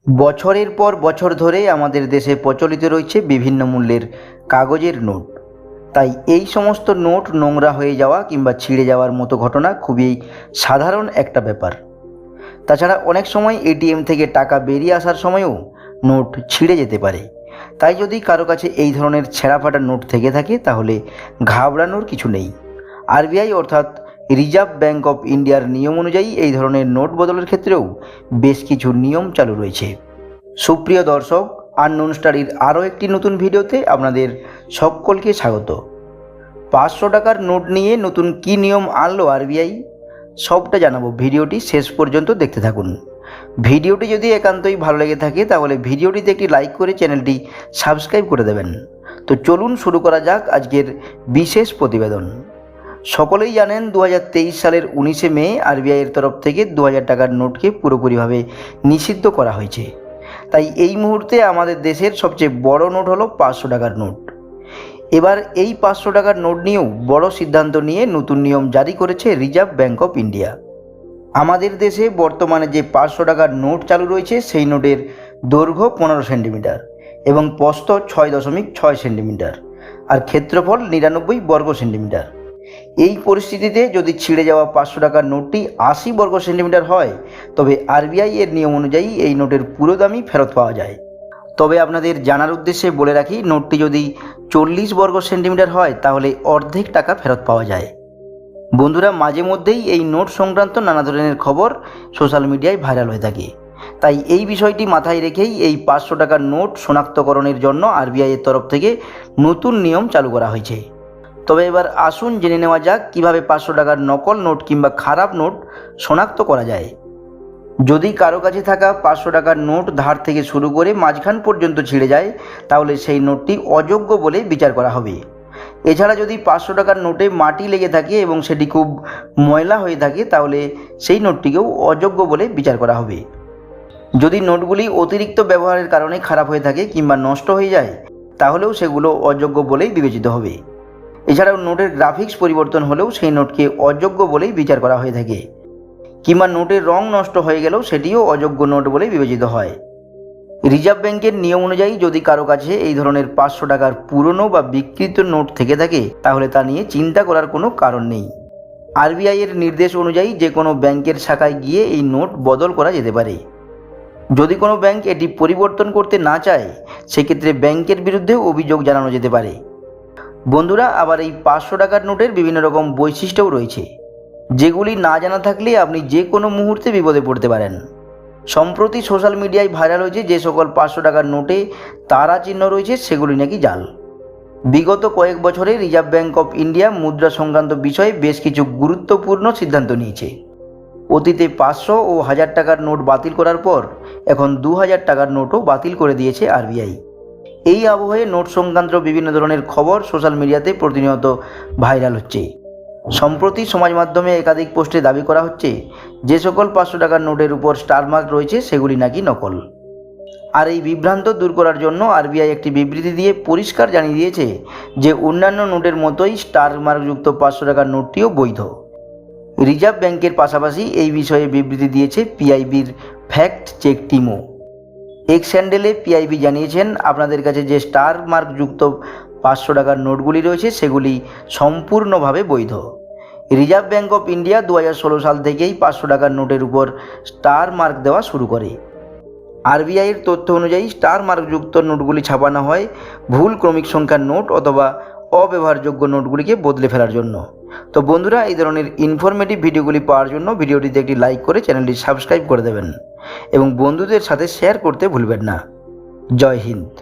বছরের পর বছর ধরে আমাদের দেশে প্রচলিত রয়েছে বিভিন্ন মূল্যের কাগজের নোট। তাই এই সমস্ত নোট নোংরা হয়ে যাওয়া কিংবা ছিঁড়ে যাওয়ার মতো ঘটনা খুবই সাধারণ একটা ব্যাপার। তাছাড়া অনেক সময় এটিএম থেকে টাকা বেরিয়ে আসার সময়ও নোট ছিঁড়ে যেতে পারে। তাই যদি কারো কাছে এই ধরনের ছেঁড়াফাটা নোট থেকে থাকে তাহলে ঘাবড়ানোর কিছু নেই। আরবিআই অর্থাৎ রিজার্ভ ব্যাঙ্ক অফ ইন্ডিয়ার নিয়ম অনুযায়ী এই ধরনের নোট বদলের ক্ষেত্রেও বেশ কিছু নিয়ম চালু রয়েছে। সুপ্রিয় দর্শক, আননোন স্টাডির আরও একটি নতুন ভিডিওতে আপনাদের সকলকে স্বাগত। 500 টাকার নোট নিয়ে নতুন কী নিয়ম আনলো আরবিআই, সবটা জানাবো। ভিডিওটি শেষ পর্যন্ত দেখতে থাকুন। ভিডিওটি যদি একান্তই ভালো লেগে থাকে তাহলে ভিডিওটিতে একটি লাইক করে চ্যানেলটি সাবস্ক্রাইব করে দেবেন। তো চলুন শুরু করা যাক আজকের বিশেষ প্রতিবেদন। সকলেই জানেন 2023 সালের 19শে মে আরবিআইয়ের তরফ থেকে 2000 টাকার নোটকে পুরোপুরিভাবে নিষিদ্ধ করা হয়েছে। তাই এই মুহূর্তে আমাদের দেশের সবচেয়ে বড় নোট হলো 500 টাকার নোট। এবার এই 500 টাকার নোট নিয়েও বড় সিদ্ধান্ত নিয়ে নতুন নিয়ম জারি করেছে রিজার্ভ ব্যাঙ্ক অফ ইন্ডিয়া। আমাদের দেশে বর্তমানে যে 500 টাকার নোট চালু রয়েছে সেই নোটের দৈর্ঘ্য 15 সেন্টিমিটার এবং প্রস্থ 6.6 সেন্টিমিটার আর ক্ষেত্রফল 99 বর্গ সেন্টিমিটার। এই পরিস্থিতিতে যদি ছিঁড়ে যাওয়া 500 টাকার নোটটি 80 বর্গ সেন্টিমিটার হয় তবে আরবিআই এর নিয়ম অনুযায়ী এই নোটের পুরো দামই ফেরত পাওয়া যায়। তবে আপনাদের জানার উদ্দেশ্যে বলে রাখি, নোটটি যদি 40 বর্গ সেন্টিমিটার হয় তাহলে অর্ধেক টাকা ফেরত পাওয়া যায়। বন্ধুরা, মাঝে মধ্যেই এই নোট সংক্রান্ত নানা ধরনের খবর সোশ্যাল মিডিয়ায় ভাইরাল হয়ে থাকে। তাই এই বিষয়টি মাথায় রেখেই এই 500 টাকার নোট শনাক্তকরণের জন্য আরবিআই এর তরফ থেকে নতুন নিয়ম চালু করা হয়েছে। তবে এবার আসুন জেনে নেওয়া যাক কিভাবে 500 টাকার নকল নোট কিংবা খারাপ নোট শনাক্ত করা যায়। যদি কারো কাছে থাকা 500 টাকার নোট ধার থেকে শুরু করে মাঝখান পর্যন্ত ছিঁড়ে যায় তাহলে সেই নোটটি অযোগ্য বলে বিচার করা হবে। এছাড়া যদি 500 টাকার নোটে মাটি লেগে থাকে এবং সেটি খুব ময়লা হয়ে থাকে তাহলে সেই নোটটিকেও অযোগ্য বলে বিচার করা হবে। যদি নোটগুলি অতিরিক্ত ব্যবহারের কারণে খারাপ হয়ে থাকে কিংবা নষ্ট হয়ে যায় তাহলেও সেগুলো অযোগ্য বলেই বিবেচিত হবে। এছাড়াও নোটের গ্রাফিক্স পরিবর্তন হলেও সেই নোটকে অযোগ্য বলেই বিচার করা হয়ে থাকে, কিংবা নোটের রং নষ্ট হয়ে গেলেও সেটিও অযোগ্য নোট বলে বিবেচিত হয়। রিজার্ভ ব্যাংকের নিয়ম অনুযায়ী যদি কারো কাছে এই ধরনের 500 টাকার পুরনো বা বিকৃত নোট থেকে থাকে তাহলে তা নিয়ে চিন্তা করার কোনো কারণ নেই। আরবিআই এর নির্দেশ অনুযায়ী যে কোনো ব্যাংকের শাখায় গিয়ে এই নোট বদল করা যেতে পারে। যদি কোনো ব্যাংক এটি পরিবর্তন করতে না চায় সেক্ষেত্রে ব্যাংকের বিরুদ্ধে অভিযোগ জানানো যেতে পারে। বন্ধুরা, আবার এই 500 টাকার নোটের বিভিন্ন রকম বৈশিষ্ট্যও রয়েছে যেগুলি না জানা থাকলে আপনি যে কোনো মুহূর্তে বিপদে পড়তে পারেন। সম্প্রতি সোশ্যাল মিডিয়ায় ভাইরাল হয়েছে যে সকল 500 টাকার নোটে তারা চিহ্ন রয়েছে সেগুলি নাকি জাল। বিগত কয়েক বছরে রিজার্ভ ব্যাঙ্ক অফ ইন্ডিয়া মুদ্রা সংক্রান্ত বিষয়ে বেশ কিছু গুরুত্বপূর্ণ সিদ্ধান্ত নিয়েছে। অতীতে 500 ও 1000 টাকার নোট বাতিল করার পর এখন 2000 টাকার নোটও বাতিল করে দিয়েছে আরবিআই। এই আবহে নোট সংক্রান্ত বিভিন্ন ধরনের খবর সোশ্যাল মিডিয়াতে প্রতিনিয়ত ভাইরাল হচ্ছে। সম্প্রতি সমাজ মাধ্যমে একাধিক পোস্টে দাবি করা হচ্ছে যে সকল 500 টাকার নোটের উপর স্টার মার্ক রয়েছে সেগুলি নাকি নকল। আর এই বিভ্রান্ত দূর করার জন্য আরবিআই একটি বিবৃতি দিয়ে পরিষ্কার জানিয়ে দিয়েছে যে অন্যান্য নোটের মতোই স্টার মার্কযুক্ত 500 টাকার নোটটিও বৈধ। রিজার্ভ ব্যাংকের পাশাপাশি এই বিষয়ে বিবৃতি দিয়েছে পিআইবির ফ্যাক্ট চেক টিমও। এক্স হ্যান্ডেলে পিআইবি জানিয়েছেন আপনাদের কাছে যে স্টার মার্কযুক্ত 500 টাকার নোটগুলি রয়েছে সেগুলি সম্পূর্ণভাবে বৈধ। রিজার্ভ ব্যাঙ্ক অফ ইন্ডিয়া 2016 সাল থেকেই 500 টাকার নোটের উপর স্টার মার্ক দেওয়া শুরু করে। আরবিআইয়ের তথ্য অনুযায়ী স্টার মার্কযুক্ত নোটগুলি ছাপানো হয় ভুল ক্রমিক সংখ্যার নোট অথবা অব্যবহারযোগ্য নোটগুলিকে বদলে ফেলার জন্য। তো বন্ধুরা, এই ধরনের ইনফরমেটিভ ভিডিওগুলি পাওয়ার জন্য ভিডিওটিতে একটি লাইক করে চ্যানেলটি সাবস্ক্রাইব করে দেবেন এবং বন্ধুদের সাথে শেয়ার করতে ভুলবেন না। জয় হিন্দ।